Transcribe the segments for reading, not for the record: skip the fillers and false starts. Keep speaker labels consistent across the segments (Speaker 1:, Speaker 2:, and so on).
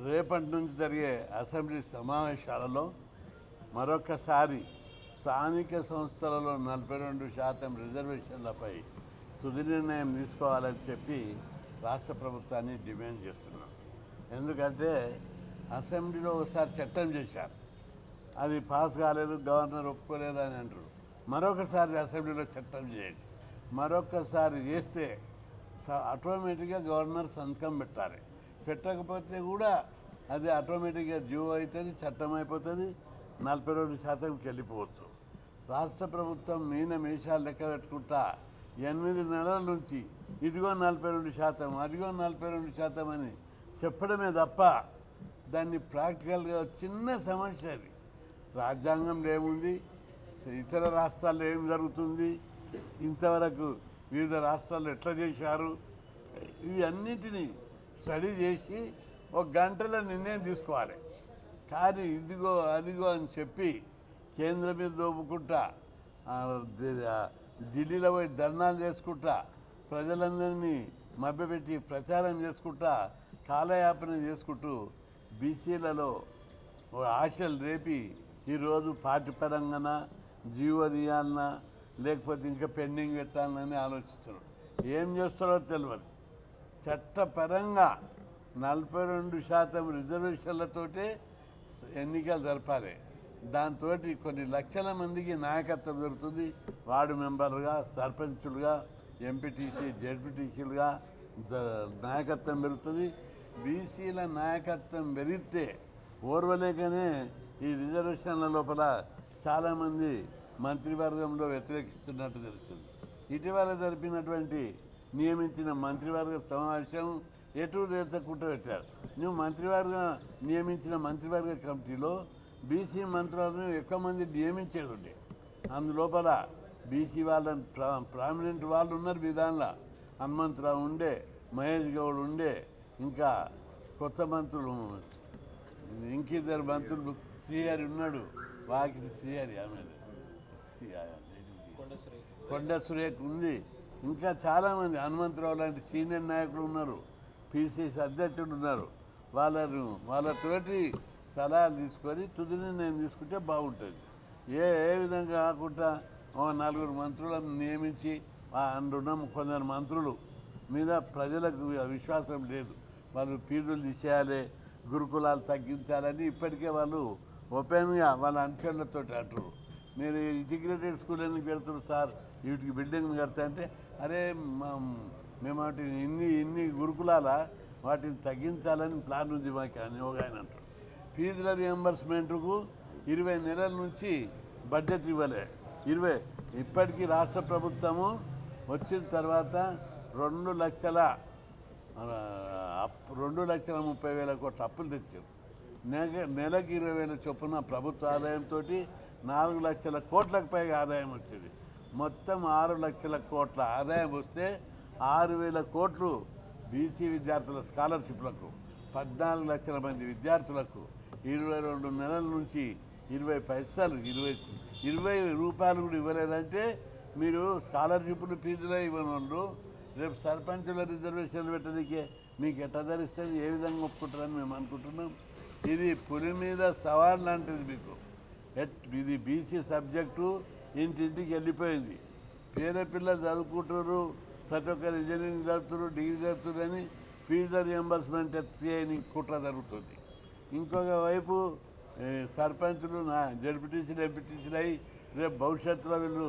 Speaker 1: రేపటి నుంచి జరిగే అసెంబ్లీ సమావేశాలలో మరొకసారి స్థానిక సంస్థలలో 42% రిజర్వేషన్లపై తుది నిర్ణయం తీసుకోవాలని చెప్పి రాష్ట్ర ప్రభుత్వాన్ని డిమాండ్ చేస్తున్నాం. ఎందుకంటే అసెంబ్లీలో ఒకసారి చట్టం చేశారు, అది పాస్ కాలేదు, గవర్నర్ ఒప్పుకోలేదు అని అంటారు. మరొకసారి అసెంబ్లీలో చట్టం చేయండి. మరొకసారి చేస్తే ఆటోమేటిక్గా గవర్నర్ సంతకం పెట్టాలి. పెట్టకపోతే కూడా అది ఆటోమేటిక్గా డ్యూ అవుతుంది, చట్టం అయిపోతుంది, 42%కి వెళ్ళిపోవచ్చు. రాష్ట్ర ప్రభుత్వం మీషాలు లెక్క పెట్టుకుంటా 8 నెలల నుంచి ఇదిగో 42%, అదిగో 42% అని చెప్పడమే తప్ప దాన్ని ప్రాక్టికల్గా చిన్న సమస్య. అది రాజ్యాంగంలో ఏముంది, ఇతర రాష్ట్రాల్లో ఏం జరుగుతుంది, ఇంతవరకు వివిధ రాష్ట్రాల్లో ఎట్లా చేశారు, ఇవి అన్నింటినీ స్టడీ చేసి ఒక గంటలో నిర్ణయం తీసుకోవాలి. కానీ ఇదిగో అదిగో అని చెప్పి కేంద్రం మీద దోపుకుంటా, ఢిల్లీలో పోయి ధర్నాలు చేసుకుంటా, ప్రజలందరినీ మభ్యపెట్టి ప్రచారం చేసుకుంటా, కాలయాపన చేసుకుంటూ బీసీలలో ఆశలు రేపి ఈరోజు పార్టీ పరంగాన జీవో తీయాలన్నా లేకపోతే ఇంకా పెండింగ్ పెట్టాలని ఆలోచిస్తున్నారు. ఏం చేస్తారో తెలియదు. చట్టపరంగా 42% రిజర్వేషన్లతోటే ఎన్నికలు జరపాలి. దాంతో కొన్ని లక్షల మందికి నాయకత్వం దొరుకుతుంది. వార్డు మెంబర్లుగా, సర్పంచులుగా, ఎంపీటీసీ, జెడ్పీటీసీలుగా నాయకత్వం పెరుగుతుంది. బీసీల నాయకత్వం పెరిగితే ఓర్వలేకనే ఈ రిజర్వేషన్ల లోపల చాలామంది మంత్రివర్గంలో వ్యతిరేకిస్తున్నట్టు తెలుస్తుంది. ఇటీవల జరిపినటువంటి నియమించిన మంత్రివర్గ సమావేశం ఎటు తెచ్చకుండా పెట్టారు. నువ్వు నియమించిన మంత్రివర్గ కమిటీలో బీసీ మంత్రులను ఎక్కువ మంది నియమించేది ఉండే. అందులోపల బీసీ వాళ్ళని ప్రామినెంట్ వాళ్ళు ఉన్నారు. మీ దానిలో హనుమంతరావు ఉండే, మహేష్ గౌడ్ ఉండే, ఇంకా కొత్త మంత్రులు ఇంకిద్దరు మంత్రులు, శ్రీహరి ఉన్నాడు, వాకిటి శ్రీహరి, ఆమె కొండ సురేఖ ఉంది, ఇంకా చాలామంది హనుమంతరావు లాంటి సీనియర్ నాయకులు ఉన్నారు, పిసిసి అధ్యక్షుడు ఉన్నారు. వాళ్ళతోటి సలహాలు తీసుకొని తుది నిర్ణయం తీసుకుంటే బాగుంటుంది. ఏ విధంగా కాకుండా 4 మంత్రులను నియమించి అందున్న కొందరు మంత్రులు మీద ప్రజలకు విశ్వాసం లేదు. వాళ్ళు ఫీజులు తీసేయాలి, గురుకులాలు తగ్గించాలని ఇప్పటికే వాళ్ళు ఓపెన్గా వాళ్ళ అనుచరులతో అంటారు. మీరు ఇంటిగ్రేటెడ్ స్కూల్ ఎందుకు పెడుతున్నారు సార్, వీటికి బిల్డింగ్ కడతా అంటే, అరే మేము వాటిని ఇన్ని గురుకులాల వాటిని తగ్గించాలని ప్లాన్ ఉంది మాకు అని ఒక ఆయన అంటారు. ఫీజుల రియంబర్స్మెంట్కు 20 నెలల నుంచి బడ్జెట్ ఇవ్వలే. ఇప్పటికీ రాష్ట్ర ప్రభుత్వము వచ్చిన తర్వాత 2,30,000 కోట్ల అప్పులు తెచ్చారు. నెలకు 20,000 చొప్పున ప్రభుత్వ ఆదాయంతో 4 లక్షల కోట్లకు పైగా ఆదాయం వచ్చింది. మొత్తం 6 లక్షల కోట్ల ఆదాయం వస్తే 6,000 కోట్లు బీసీ విద్యార్థుల స్కాలర్షిప్లకు, 14 లక్షల మంది విద్యార్థులకు 22 నెలల నుంచి 20 పైసలు 20 రూపాయలు కూడా ఇవ్వలేదంటే మీరు స్కాలర్షిప్లు ఫీజులో ఇవ్వను. రేపు సర్పంచుల రిజర్వేషన్లు పెట్టడానికే మీకు ఎట్లా ధరిస్తుంది, ఏ విధంగా ఒప్పుకుంటారని మేము అనుకుంటున్నాం. ఇది పులి మీద సవాల్ లాంటిది మీకు. ఇది బీసీ సబ్జెక్టు ఇంటింటికి వెళ్ళిపోయింది. పేద పిల్లలు చదువుకుంటారు, ప్రతి ఒక్కరు ఇంజనీరింగ్ చదువుతారు, డిగ్రీ చదువుతారు అని ఫీజు రియంబర్స్మెంట్ ఎత్తి కుట్ర జరుగుతుంది. ఇంకొక వైపు సర్పంచులు జడ్పీటీసీలు, ఎంపీటీసీలు అయి రేపు భవిష్యత్తులో వీళ్ళు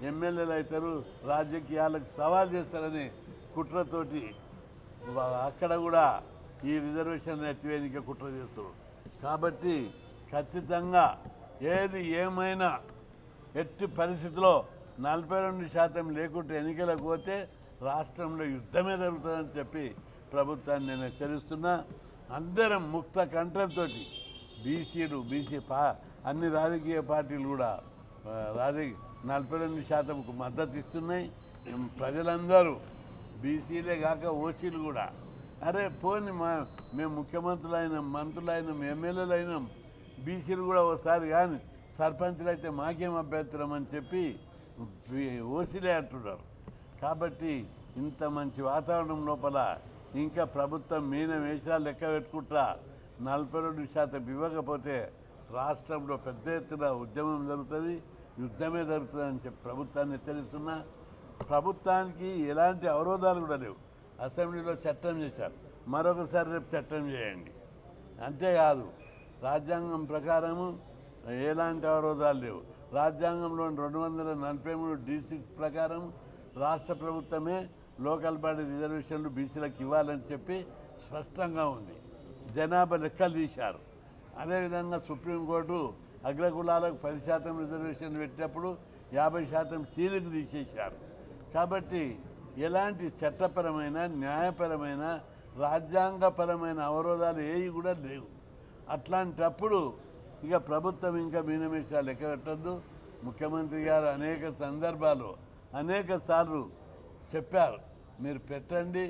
Speaker 1: ఎమ్మెల్యేలు అవుతారు, రాజకీయాలకు సవాల్ చేస్తారని కుట్రతోటి అక్కడ కూడా ఈ రిజర్వేషన్ ఎత్తివేయడానికి కుట్ర చేస్తారు. కాబట్టి ఖచ్చితంగా ఏది ఏమైనా ఎట్టి పరిస్థితిలో 42% లేకుంటే ఎన్నికలకు పోతే రాష్ట్రంలో యుద్ధమే జరుగుతుందని చెప్పి ప్రభుత్వాన్ని నేను హెచ్చరిస్తున్నా. అందరం ముక్త కంఠంతో బీసీలు, అన్ని రాజకీయ పార్టీలు కూడా 42%కు మద్దతు ఇస్తున్నాయి. ప్రజలందరూ బీసీలే కాక ఓసీలు కూడా అరే పోని మేము ముఖ్యమంత్రులైన, మంత్రులైన, ఎమ్మెల్యేలు అయినాం, బీసీలు కూడా ఒకసారి కానీ సర్పంచులు అయితే మాకేం అభ్యంతరం అని చెప్పి ఓసీలే అంటున్నారు. కాబట్టి ఇంత మంచి వాతావరణం లోపల ఇంకా ప్రభుత్వం మీన వేషాలు లెక్క పెట్టుకుంటా 42% ఇవ్వకపోతే రాష్ట్రంలో పెద్ద ఎత్తున ఉద్యమం జరుగుతుంది, యుద్ధమే జరుగుతుందని చెప్పి ప్రభుత్వాన్ని హెచ్చరిస్తున్నా. ప్రభుత్వానికి ఎలాంటి అవరోధాలు కూడా లేవు. అసెంబ్లీలో చట్టం చేశారు, మరొకసారి రేపు చట్టం చేయండి. అంతేకాదు రాజ్యాంగం ప్రకారము ఎలాంటి అవరోధాలు లేవు. రాజ్యాంగంలోని 243D6 ప్రకారం రాష్ట్ర ప్రభుత్వమే లోకల్ బాడీ రిజర్వేషన్లు బీసీలకు ఇవ్వాలని చెప్పి స్పష్టంగా ఉంది. జనాభా లెక్కలు తీశారు. అదేవిధంగా సుప్రీంకోర్టు అగ్రకులాలకు 10% రిజర్వేషన్లు పెట్టినప్పుడు 50% సీలకు తీసేశారు. కాబట్టి ఎలాంటి చట్టపరమైన, న్యాయపరమైన, రాజ్యాంగపరమైన అవరోధాలు ఏవి కూడా లేవు. అట్లాంటప్పుడు ఇక ప్రభుత్వం ఇంకా మీనమేషాలు లెక్క పెట్టద్దు. ముఖ్యమంత్రి గారు అనేక సందర్భాలు అనేక సార్లు చెప్పారు, మీరు పెట్టండి,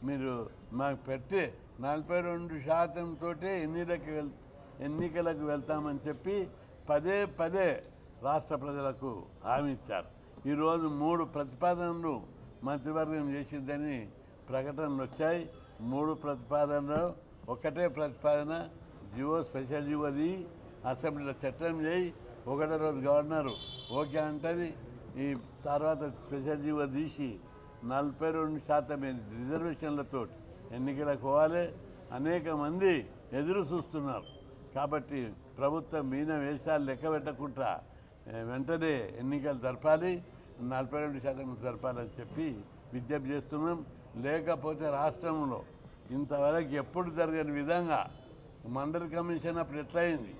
Speaker 1: మీరు మాకు పెట్టి 42%తోటే ఎన్నికలకు వెళ్తామని చెప్పి పదే పదే రాష్ట్ర ప్రజలకు హామీ ఇచ్చారు. ఈరోజు 3 ప్రతిపాదనలు మంత్రివర్గం చేసిందని ప్రకటనలు వచ్చాయి. 3 ప్రతిపాదనలు ఒకటే ప్రతిపాదన స్పెషల్ జీవోది అసెంబ్లీలో చట్టం చేయి. ఒకటో రోజు గవర్నరు ఓకే అంటది, ఈ తర్వాత స్పెషల్ జీవో తీసి 42% రిజర్వేషన్లతో ఎన్నికలకు పోవాలి. అనేక మంది ఎదురు చూస్తున్నారు. కాబట్టి ప్రభుత్వం మీన వేషాలు లెక్క పెట్టకుండా వెంటనే ఎన్నికలు జరపాలి, 42% జరపాలని చెప్పి విజ్ఞప్తి చేస్తున్నాం. లేకపోతే రాష్ట్రంలో ఇంతవరకు ఎప్పుడు జరగని విధంగా మండలి కమిషన్ అప్పుడు ఎట్లయింది,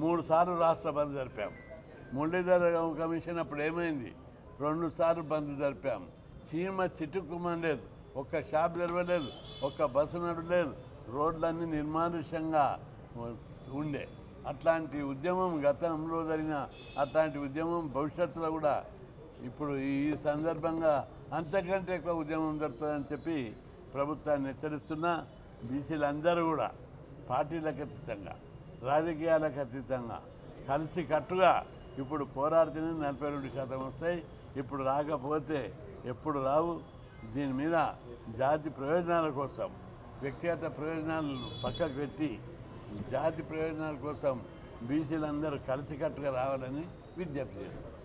Speaker 1: 3 సార్లు రాష్ట్ర బంద్ జరిపాం. మురళీధర్ కమిషన్ అప్పుడు ఏమైంది, 2 సార్లు బంద్ జరిపాం. చీమ చిట్టుకుమనలేదు, ఒక్క షాప్ తెరవలేదు, ఒక్క బస్సు నడవలేదు, రోడ్లన్నీ నిర్మానుష్యంగా ఉండే. అట్లాంటి ఉద్యమం గతంలో జరిగిన అట్లాంటి ఉద్యమం భవిష్యత్తులో కూడా ఇప్పుడు ఈ సందర్భంగా అంతకంటే ఎక్కువ ఉద్యమం జరుగుతుందని చెప్పి ప్రభుత్వాన్ని హెచ్చరిస్తున్నా. బీసీలందరూ కూడా పార్టీలకు అతీతంగా, రాజకీయాలకు అతీతంగా కలిసి కట్టుగా ఇప్పుడు పోరాడితేనే 42% వస్తాయి. ఇప్పుడు రాకపోతే ఎప్పుడు రావు. దీని మీద జాతి ప్రయోజనాల కోసం, వ్యక్తిగత ప్రయోజనాలు పక్కకు పెట్టి జాతి ప్రయోజనాల కోసం బీసీలందరూ కలిసికట్టుగా రావాలని విజ్ఞప్తి చేస్తారు.